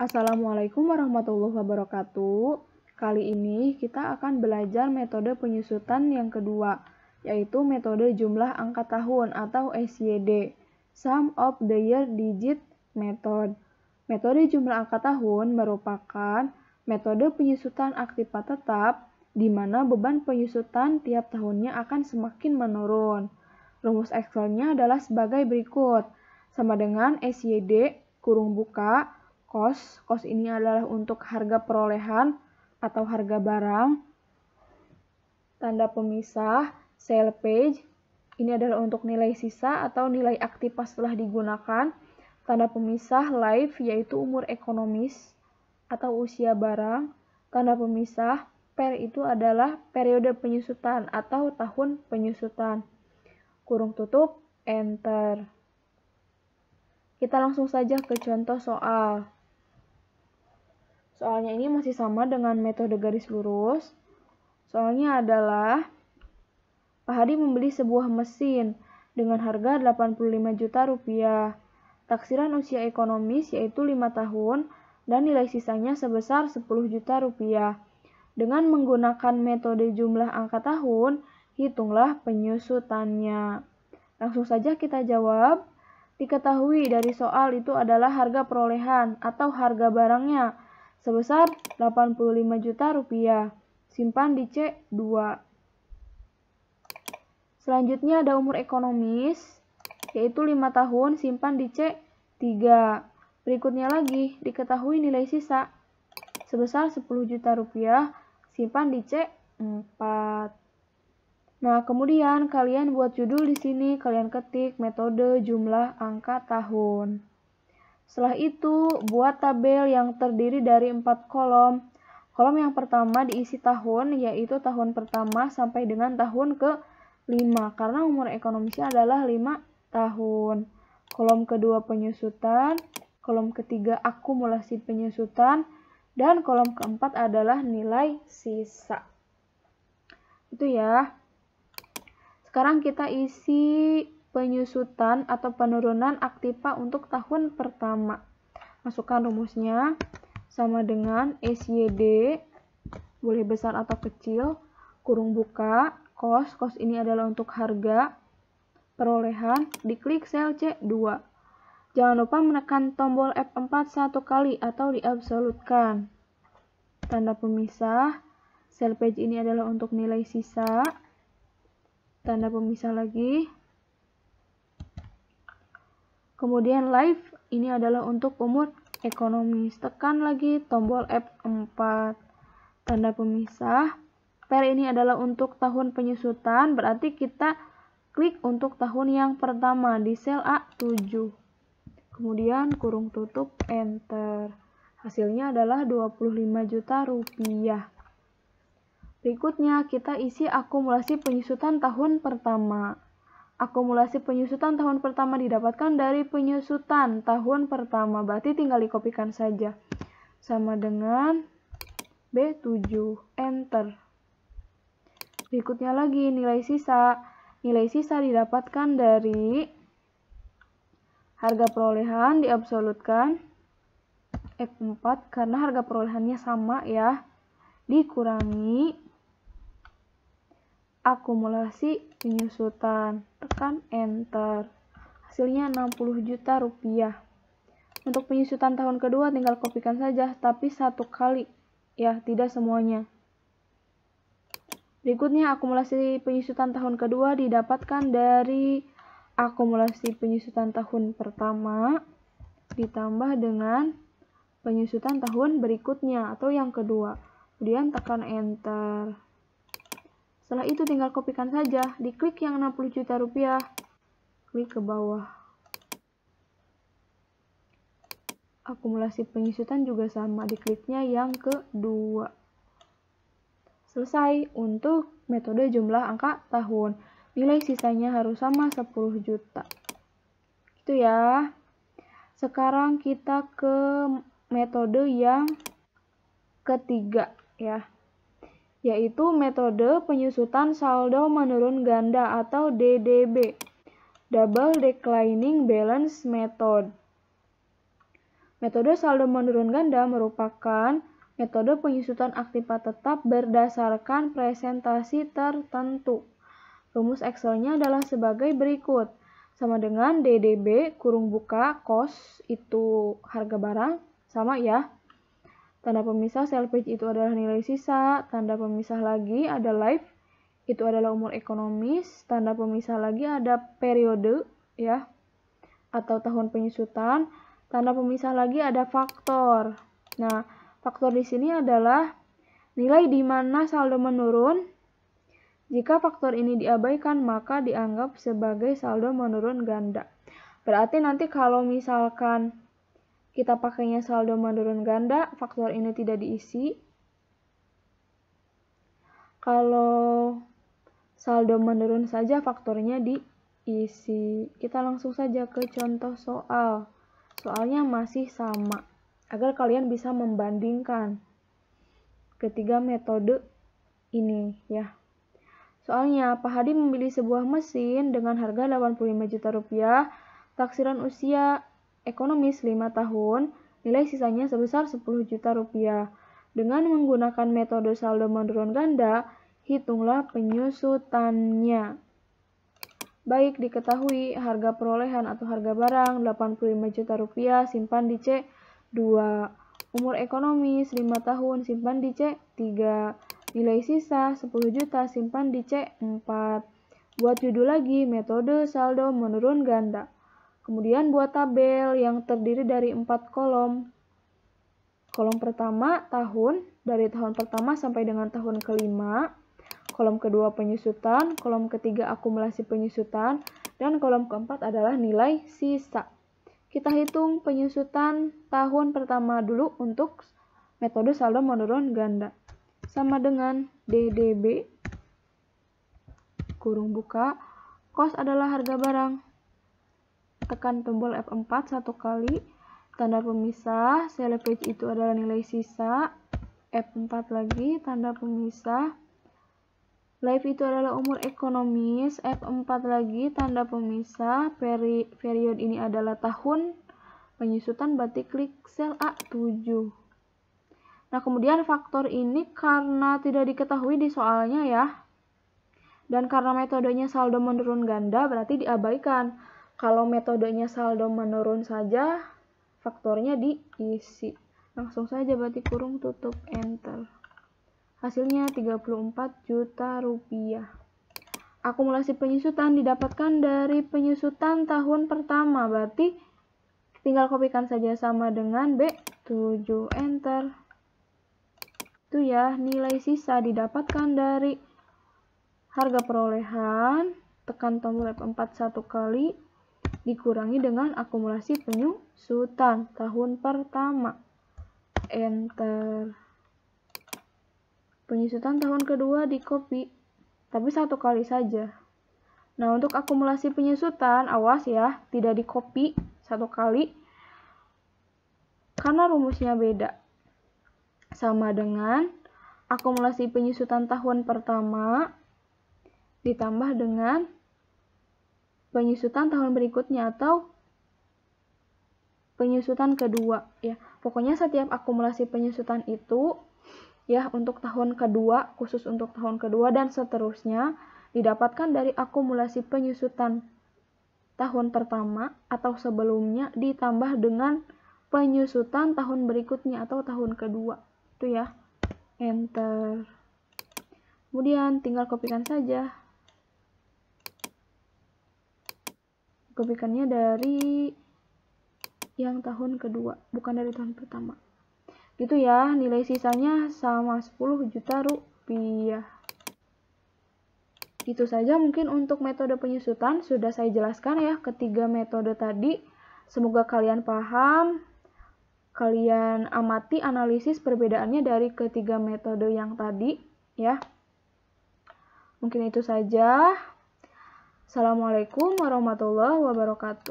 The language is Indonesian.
Assalamualaikum warahmatullahi wabarakatuh. Kali ini kita akan belajar metode penyusutan yang kedua, yaitu metode jumlah angka tahun atau SYD, Sum of the Year Digit Method. Metode jumlah angka tahun merupakan metode penyusutan aktiva tetap di mana beban penyusutan tiap tahunnya akan semakin menurun. Rumus Excelnya adalah sebagai berikut, sama dengan SYD kurung buka, kos ini adalah untuk harga perolehan atau harga barang. Tanda pemisah, sale page, ini adalah untuk nilai sisa atau nilai aktiva setelah digunakan. Tanda pemisah life, yaitu umur ekonomis atau usia barang. Tanda pemisah per, itu adalah periode penyusutan atau tahun penyusutan. Kurung tutup, enter. Kita langsung saja ke contoh soal. Soalnya ini masih sama dengan metode garis lurus. Soalnya adalah Pak Hadi membeli sebuah mesin dengan harga 85 juta rupiah. Taksiran usia ekonomis yaitu 5 tahun dan nilai sisanya sebesar 10 juta rupiah. Dengan menggunakan metode jumlah angka tahun, hitunglah penyusutannya. Langsung saja kita jawab. Diketahui dari soal itu adalah harga perolehan atau harga barangnya sebesar 85 juta rupiah. Simpan di C2. Selanjutnya ada umur ekonomis, yaitu 5 tahun, simpan di C3. Berikutnya lagi, diketahui nilai sisa sebesar 10 juta rupiah, simpan di C4. Nah, kemudian kalian buat judul di sini, kalian ketik metode jumlah angka tahun. Setelah itu, buat tabel yang terdiri dari 4 kolom. Kolom yang pertama diisi tahun, yaitu tahun pertama sampai dengan tahun ke-5, karena umur ekonomisnya adalah 5 tahun. Kolom kedua penyusutan, kolom ketiga akumulasi penyusutan, dan kolom keempat adalah nilai sisa. Itu ya. Sekarang kita isi penyusutan atau penurunan aktiva untuk tahun pertama. Masukkan rumusnya sama dengan SYD, boleh besar atau kecil, kurung buka, kos ini adalah untuk harga perolehan, diklik sel C2. Jangan lupa menekan tombol F4 satu kali atau diabsolutkan. Tanda pemisah, sel page ini adalah untuk nilai sisa, tanda pemisah lagi. Kemudian live ini adalah untuk umur ekonomis. Tekan lagi tombol F4. Tanda pemisah. Per ini adalah untuk tahun penyusutan. Berarti kita klik untuk tahun yang pertama di sel A7. Kemudian kurung tutup, enter. Hasilnya adalah 25 juta rupiah. Berikutnya kita isi akumulasi penyusutan tahun pertama. Akumulasi penyusutan tahun pertama didapatkan dari penyusutan tahun pertama, berarti tinggal dikopikan saja. Sama dengan B7, enter. Berikutnya lagi nilai sisa. Nilai sisa didapatkan dari harga perolehan, diabsolutkan F4 karena harga perolehannya sama ya. Dikurangi akumulasi penyusutan, tekan enter. Hasilnya 60 juta rupiah. Untuk penyusutan tahun kedua tinggal kopikan saja, tapi satu kali ya, tidak semuanya. Berikutnya akumulasi penyusutan tahun kedua didapatkan dari akumulasi penyusutan tahun pertama ditambah dengan penyusutan tahun berikutnya atau yang kedua. Kemudian tekan enter. Setelah itu tinggal kopikan saja, diklik yang 60 juta rupiah, klik ke bawah. Akumulasi penyusutan juga sama, dikliknya yang kedua. Selesai untuk metode jumlah angka tahun. Nilai sisanya harus sama 10 juta. Itu ya. Sekarang kita ke metode yang ketiga ya, yaitu metode penyusutan saldo menurun ganda atau DDB, Double Declining Balance Method. Metode saldo menurun ganda merupakan metode penyusutan aktiva tetap berdasarkan presentasi tertentu. Rumus Excel-nya adalah sebagai berikut. Sama dengan DDB kurung buka cost itu harga barang, sama ya. Tanda pemisah sales page itu adalah nilai sisa, tanda pemisah lagi ada life, itu adalah umur ekonomis, tanda pemisah lagi ada periode ya, atau tahun penyusutan, tanda pemisah lagi ada faktor. Nah, faktor di sini adalah nilai di mana saldo menurun. Jika faktor ini diabaikan, maka dianggap sebagai saldo menurun ganda. Berarti nanti kalau misalkan kita pakainya saldo menurun ganda, faktor ini tidak diisi. Kalau saldo menurun saja, faktornya diisi. Kita langsung saja ke contoh soal. Soalnya masih sama, agar kalian bisa membandingkan ketiga metode ini ya. Soalnya, Pak Hadi membeli sebuah mesin dengan harga 85 juta rupiah, taksiran usia ekonomis 5 tahun, nilai sisanya sebesar 10 juta rupiah. Dengan menggunakan metode saldo menurun ganda, hitunglah penyusutannya. Baik diketahui harga perolehan atau harga barang 85 juta rupiah simpan di C2. Umur ekonomis 5 tahun simpan di C3. Nilai sisa 10 juta simpan di C4. Buat judul lagi metode saldo menurun ganda. Kemudian buat tabel yang terdiri dari 4 kolom. Kolom pertama tahun, dari tahun pertama sampai dengan tahun kelima. Kolom kedua penyusutan, kolom ketiga akumulasi penyusutan, dan kolom keempat adalah nilai sisa. Kita hitung penyusutan tahun pertama dulu untuk metode saldo menurun ganda. Sama dengan DDB, kurung buka, cost adalah harga barang. Tekan tombol F4 satu kali, tanda pemisah, sales page itu adalah nilai sisa, F4 lagi, tanda pemisah, life itu adalah umur ekonomis, F4 lagi, tanda pemisah, period ini adalah tahun penyusutan, berarti klik sel A7. Nah, kemudian faktor ini karena tidak diketahui di soalnya ya, dan karena metodenya saldo menurun ganda, berarti diabaikan. Kalau metodenya saldo menurun saja, faktornya diisi. Langsung saja berarti kurung tutup enter. Hasilnya 34 juta rupiah. Akumulasi penyusutan didapatkan dari penyusutan tahun pertama. Berarti tinggal kopikan saja sama dengan B7 enter. Itu ya, nilai sisa didapatkan dari harga perolehan. Tekan tombol F4 satu kali. Dikurangi dengan akumulasi penyusutan tahun pertama. Enter. Penyusutan tahun kedua di copy, tapi satu kali saja. Nah, untuk akumulasi penyusutan, awas ya, tidak di copy satu kali, karena rumusnya beda. Sama dengan akumulasi penyusutan tahun pertama, ditambah dengan penyusutan tahun berikutnya atau penyusutan kedua ya. Pokoknya setiap akumulasi penyusutan itu ya untuk tahun kedua, khusus untuk tahun kedua dan seterusnya didapatkan dari akumulasi penyusutan tahun pertama atau sebelumnya ditambah dengan penyusutan tahun berikutnya atau tahun kedua. Itu ya. Enter. Kemudian tinggal kopikan saja. Kopikannya dari yang tahun kedua, bukan dari tahun pertama. Gitu ya, nilai sisanya sama 10 juta rupiah. Itu saja mungkin untuk metode penyusutan, sudah saya jelaskan ya ketiga metode tadi. Semoga kalian paham, kalian amati analisis perbedaannya dari ketiga metode yang tadi ya. Mungkin itu saja. Assalamualaikum warahmatullahi wabarakatuh.